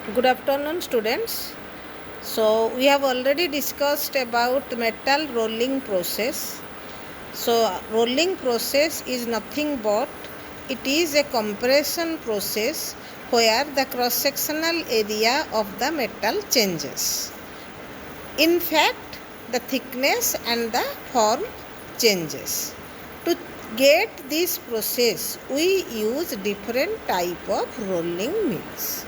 Good afternoon, students. So we have already discussed about metal rolling process. So rolling process is nothing but it is a compression process where the cross sectional area of the metal changes. In fact, the thickness and the form changes. To get this process, we use different type of rolling mills.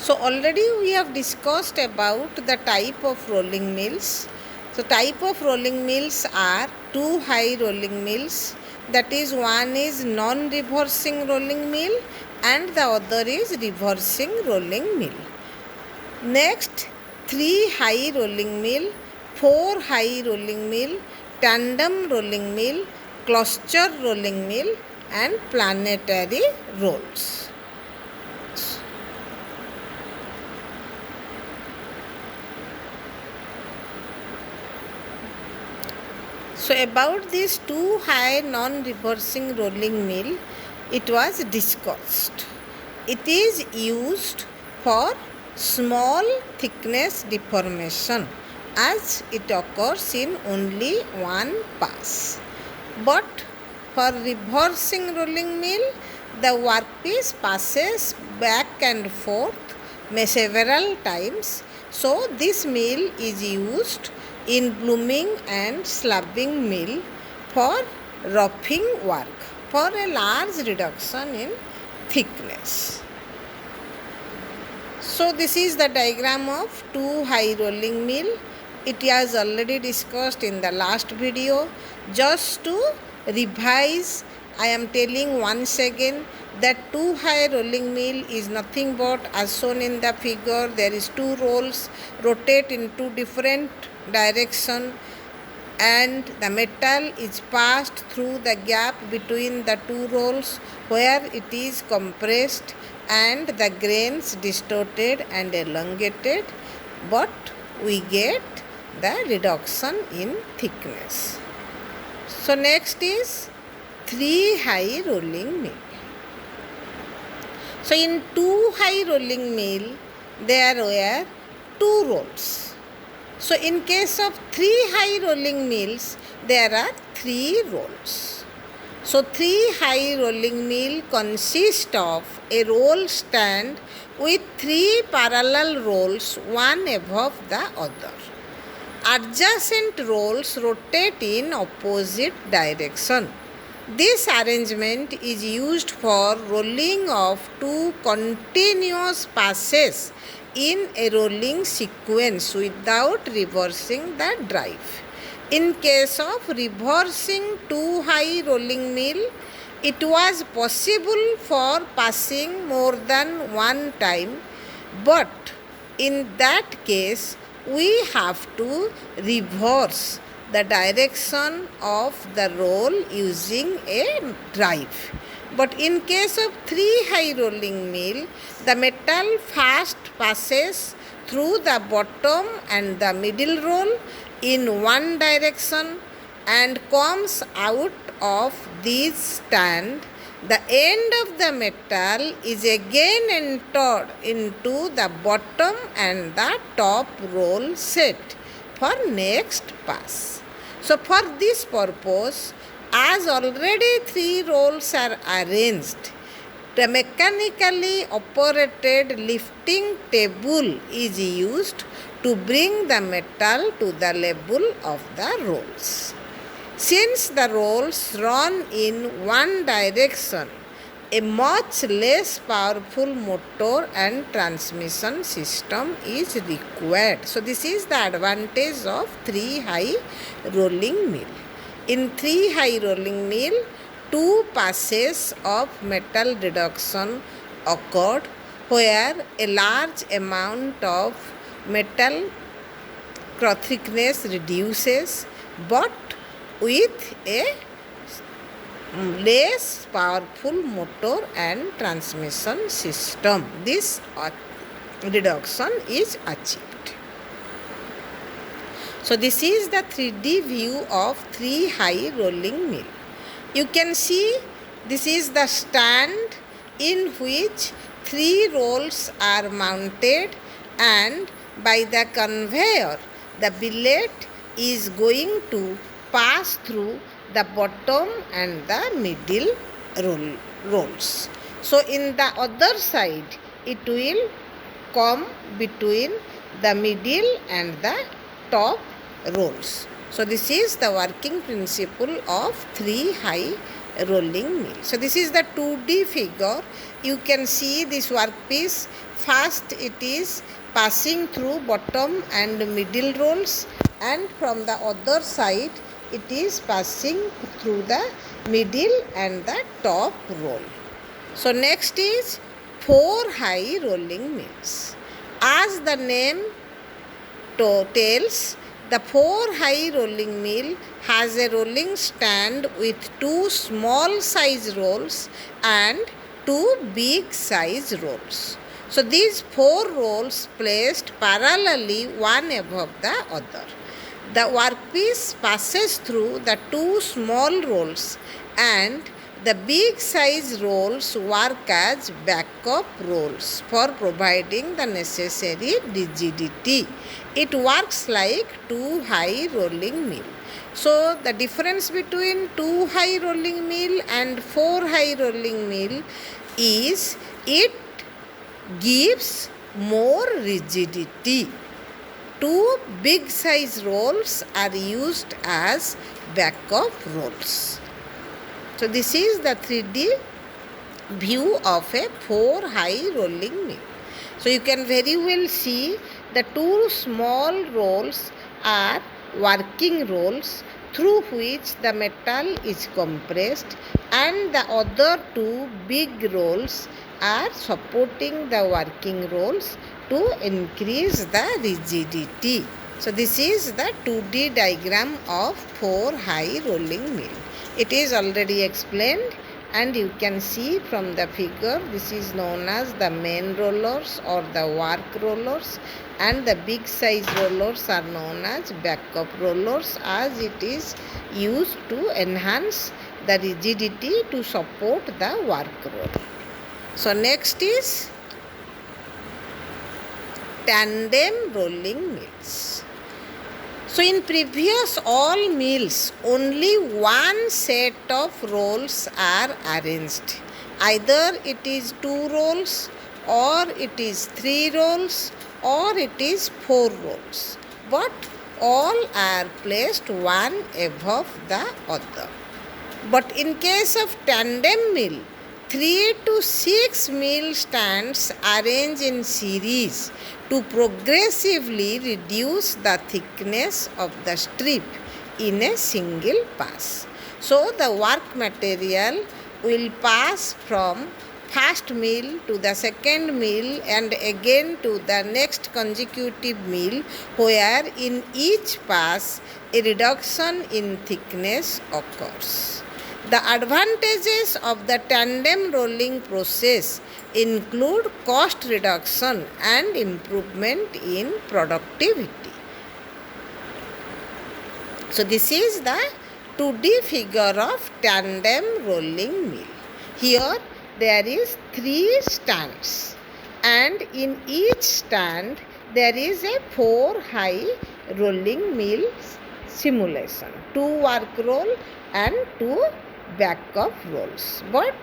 So already we have discussed about the type of rolling mills. So type of rolling mills are two high rolling mills. That is, one is non-reversing rolling mill and the other is reversing rolling mill. Next, three high rolling mill, four high rolling mill, tandem rolling mill, cluster rolling mill and planetary rolls. So about these two high non-reversing rolling mill, it was discussed. It is used for small thickness deformation as it occurs in only one pass. But for reversing rolling mill, the workpiece passes back and forth several times. So this mill is used in blooming and slabbing mill for roughing work for a large reduction in thickness. So this is the diagram of two high rolling mill. It was already discussed in the last video. Just to revise, I am telling once again that two high rolling mill is nothing but, as shown in the figure, there is two rolls rotate in two different direction and the metal is passed through the gap between the two rolls where it is compressed and the grains distorted and elongated, but we get the reduction in thickness. So next is three high rolling mill. So in two high rolling mill there were two rolls. So in case of three high rolling mills, there are three rolls. So three high rolling mill consist of a roll stand with three parallel rolls, one above the other. Adjacent rolls rotate in opposite direction. This arrangement is used for rolling of two continuous passes in a rolling sequence without reversing the drive. In case of reversing two high rolling mill, it was possible for passing more than one time, but in that case we have to reverse the direction of the roll using a drive. But in case of three high rolling mill, the metal first passes through the bottom and the middle roll in one direction and comes out of this stand. The end of the metal is again entered into the bottom and the top roll set for next pass. So for this purpose, as already three rolls are arranged, the mechanically operated lifting table is used to bring the metal to the level of the rolls. Since the rolls run in one direction, a much less powerful motor and transmission system is required. So this is the advantage of three high rolling mill. In three high rolling mill, two passes of metal reduction occurred where a large amount of metal thickness reduces, but with a less powerful motor and transmission system. This reduction is achieved. So this is the 3D view of three high rolling mill. You can see This is the stand in which 3 rolls are mounted, and by the conveyor the billet is going to pass through the bottom and the middle rolls. So in the other side it will come between the middle and the top rolls. So this is the working principle of 3 high rolling mill. So this is the 2D figure. You can see this workpiece. First it is passing through bottom and middle rolls, and from the other side it is passing through the middle and the top roll. So next is 4 high rolling mills. As the name tells, the 4 high rolling mill has a rolling stand with 2 small size rolls and 2 big size rolls. So these 4 rolls placed parallelly one above the other. The workpiece passes through the 2 small rolls, and the big size rolls work as backup rolls for providing the necessary rigidity. It works like 2 high rolling mill. So the difference between 2 high rolling mill and 4 high rolling mill is it gives more rigidity. 2 big size rolls are used as backup rolls. So this is the 3D view of a 4 high rolling mill. So you can very well see the 2 small rolls are working rolls through which the metal is compressed, and the other 2 big rolls are supporting the working rolls to increase the rigidity. So this is the 2D diagram of 4 high rolling mill. It is already explained, and you can see from the figure this is known as the main rollers or the work rollers, and the big size rollers are known as backup rollers, as it is used to enhance the rigidity to support the work roll. So next is tandem rolling mills. So in previous all mills, only one set of rolls are arranged. Either it is 2 rolls, or it is 3 rolls, or it is 4 rolls. But all are placed one above the other. But in case of tandem mill, 3 to 6 mill stands arranged in series to progressively reduce the thickness of the strip in a single pass. So the work material will pass from first mill to the second mill and again to the next consecutive mill, where in each pass a reduction in thickness occurs. The advantages of the tandem rolling process include cost reduction and improvement in productivity. So this is the 2D figure of tandem rolling mill. Here there is 3 stands, and in each stand there is a 4 high rolling mill simulation, 2 work roll and 2 backup rolls. But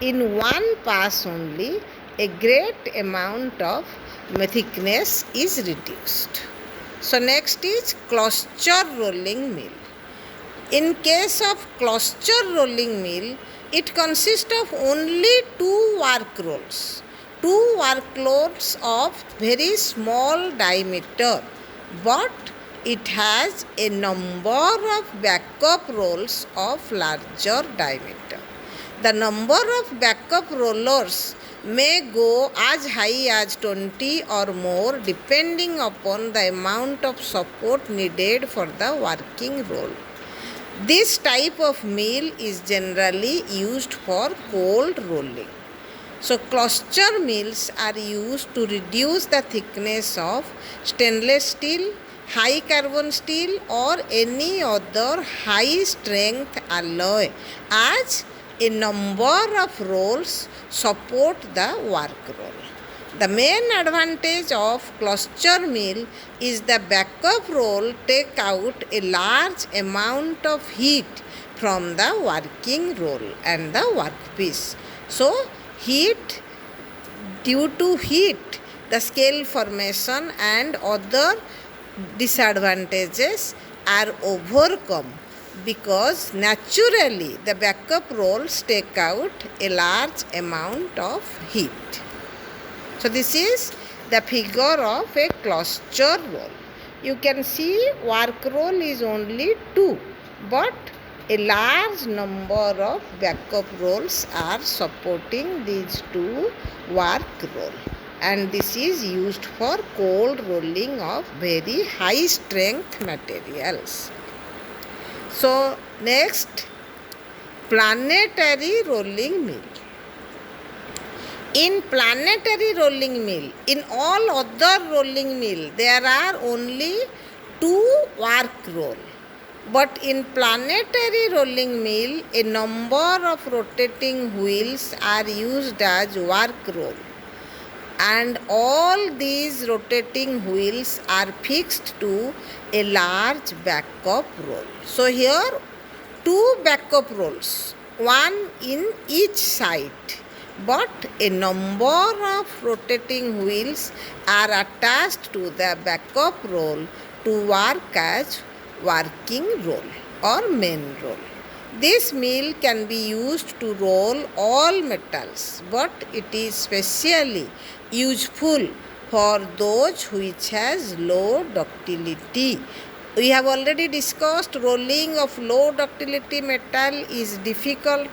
in one pass only, a great amount of thickness is reduced. So next is cluster rolling mill. In case of cluster rolling mill, it consists of only 2 work rolls. 2 work rolls of very small diameter, but it has a number of backup rolls of larger diameter. The number of backup rollers may go as high as 20 or more depending upon the amount of support needed for the working roll. This type of mill is generally used for cold rolling. So cluster mills are used to reduce the thickness of stainless steel, high carbon steel or any other high strength alloy, as a number of rolls support the work roll. The main advantage of cluster mill is the backup roll take out a large amount of heat from the working roll and the workpiece. So heat, due to heat, the scale formation and other disadvantages are overcome because naturally the backup rolls take out a large amount of heat. So this is the figure of a cluster roll. You can see work roll is only 2, but a large number of backup rolls are supporting these 2 work roll, and this is used for cold rolling of very high strength materials. So next, planetary rolling mill. In planetary rolling mill, in all other rolling mill, there are only 2 work roll. But in planetary rolling mill, a number of rotating wheels are used as work roll. And all these rotating wheels are fixed to a large backup roll. So here 2 backup rolls, one in each side, but a number of rotating wheels are attached to the backup roll to work as working roll or main roll. This mill can be used to roll all metals, but it is specially useful for those which has low ductility. We have already discussed rolling of low ductility metal is difficult.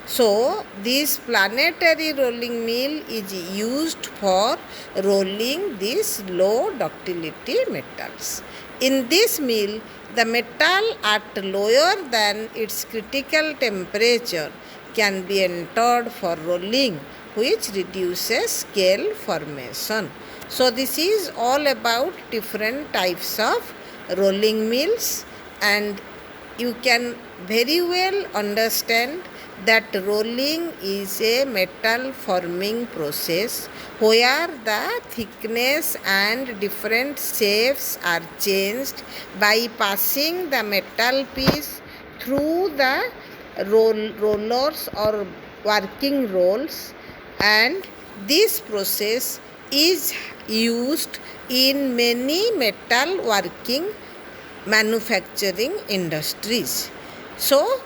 So this planetary rolling mill is used for rolling these low ductility metals. In this mill, the metal at lower than its critical temperature can be entered for rolling, which reduces scale formation. So this is all about different types of rolling mills, and you can very well understand that rolling is a metal forming process where the thickness and different shapes are changed by passing the metal piece through the rollers or working rolls, and this process is used in many metal working manufacturing industries. So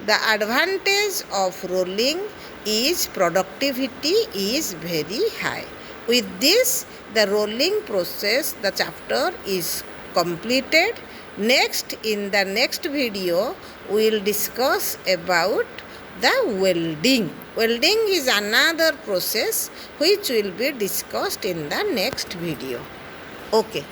the advantage of rolling is productivity is very high. With this, the rolling process, the chapter is completed. Next, in the next video, we will discuss about the welding. Welding is another process which will be discussed in the next video. Okay.